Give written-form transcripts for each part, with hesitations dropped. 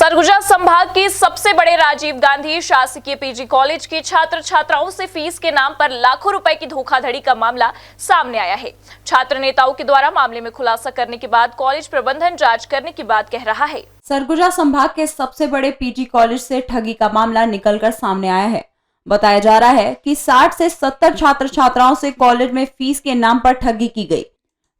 सरगुजा संभाग के सबसे बड़े राजीव गांधी शासकीय पीजी कॉलेज के छात्र छात्राओं से फीस के नाम पर लाखों रुपए की धोखाधड़ी का मामला सामने आया है। छात्र नेताओं के द्वारा मामले में खुलासा करने के बाद कॉलेज प्रबंधन जांच करने की बात कह रहा है। सरगुजा संभाग के सबसे बड़े पीजी कॉलेज से ठगी का मामला निकलकर सामने आया है। बताया जा रहा है कि 60 से 70 छात्र छात्राओं से कॉलेज में फीस के नाम पर ठगी की गई,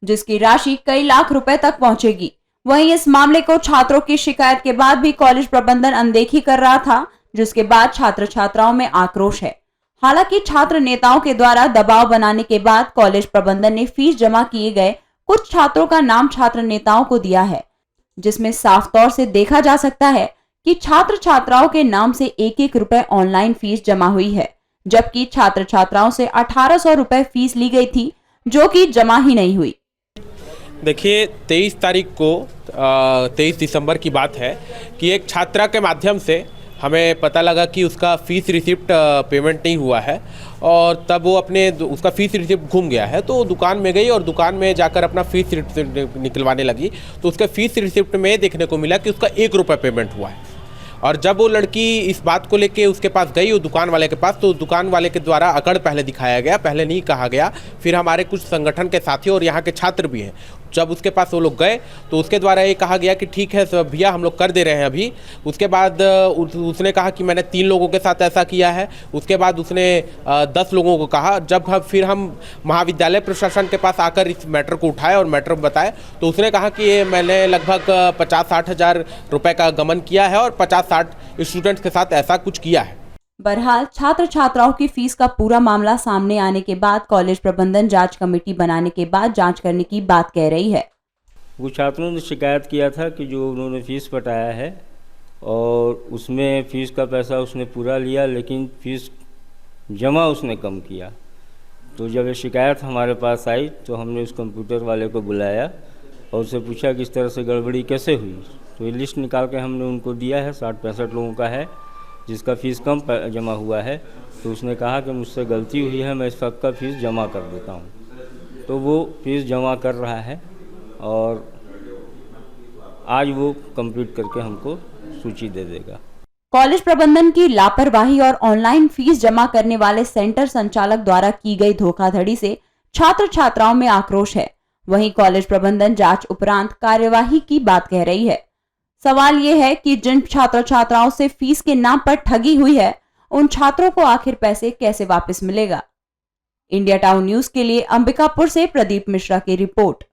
जिसकी राशि कई लाख रुपए तक पहुंचेगी। वहीं इस मामले को छात्रों की शिकायत के बाद भी कॉलेज प्रबंधन अनदेखी कर रहा था, जिसके बाद छात्र छात्राओं में आक्रोश है। हालांकि छात्र नेताओं के द्वारा दबाव बनाने के बाद कॉलेज प्रबंधन ने फीस जमा किए गए कुछ छात्रों का नाम छात्र नेताओं को दिया है, जिसमें साफ तौर से देखा जा सकता है कि छात्र छात्राओं के नाम से 1-1 रुपए ऑनलाइन फीस जमा हुई है, जबकि छात्र छात्राओं से 1800 रुपए फीस ली गई थी, जो कि जमा ही नहीं हुई। देखिए 23 दिसंबर की बात है कि एक छात्रा के माध्यम से हमें पता लगा कि उसका फ़ीस रिसिप्ट पेमेंट नहीं हुआ है और तब वो उसका फ़ीस रिसिप्ट घूम गया है। तो दुकान में गई और दुकान में जाकर अपना फ़ीस रिसिप्ट निकलवाने लगी तो उसके फ़ीस रिसिप्ट में देखने को मिला कि उसका 1 रुपये पेमेंट हुआ है। और जब वो लड़की इस बात को लेके उसके पास गई वो दुकान वाले के पास, तो दुकान वाले के द्वारा अकड़ पहले दिखाया गया, पहले नहीं कहा गया। फिर हमारे कुछ संगठन के साथी और यहाँ के छात्र भी हैं, जब उसके पास वो लोग गए तो उसके द्वारा ये कहा गया कि ठीक है भैया हम लोग कर दे रहे हैं अभी। उसके बाद उसने कहा कि मैंने 3 लोगों के साथ ऐसा किया है। उसके बाद उसने 10 लोगों को कहा। जब फिर हम महाविद्यालय प्रशासन के पास आकर इस मैटर को उठाए और मैटर बताए तो उसने कहा कि ये मैंने लगभग 50-60 हज़ार रुपये का गमन किया है और 50-60 स्टूडेंट्स के साथ ऐसा कुछ किया है। बहरहाल छात्र छात्राओं की फीस का पूरा मामला सामने आने के बाद कॉलेज प्रबंधन जांच कमेटी बनाने के बाद जांच करने की बात कह रही है। वो छात्रों ने शिकायत किया था कि जो उन्होंने फीस पटाया है और उसमें फ़ीस का पैसा उसने पूरा लिया, लेकिन फ़ीस जमा उसने कम किया। तो जब ये शिकायत हमारे पास आई तो हमने उस कंप्यूटर वाले को बुलाया और उससे पूछा कि इस तरह से गड़बड़ी कैसे हुई। तो ये लिस्ट निकाल के हमने उनको दिया है, 60-65 लोगों का है जिसका फ़ीस कम जमा हुआ है। तो उसने कहा कि मुझसे गलती हुई है, मैं सबका फ़ीस जमा कर देता हूँ। तो वो फ़ीस जमा कर रहा है और आज वो कंप्लीट करके हमको सूची दे देगा। कॉलेज प्रबंधन की लापरवाही और ऑनलाइन फीस जमा करने वाले सेंटर संचालक द्वारा की गई धोखाधड़ी से छात्र छात्राओं में आक्रोश है। वहीं कॉलेज प्रबंधन जांच उपरांत कार्यवाही की बात कह रही है। सवाल ये है कि जिन छात्र छात्राओं से फीस के नाम पर ठगी हुई है, उन छात्रों को आखिर पैसे कैसे वापस मिलेगा। इंडिया टाउन न्यूज के लिए अंबिकापुर से प्रदीप मिश्रा की रिपोर्ट।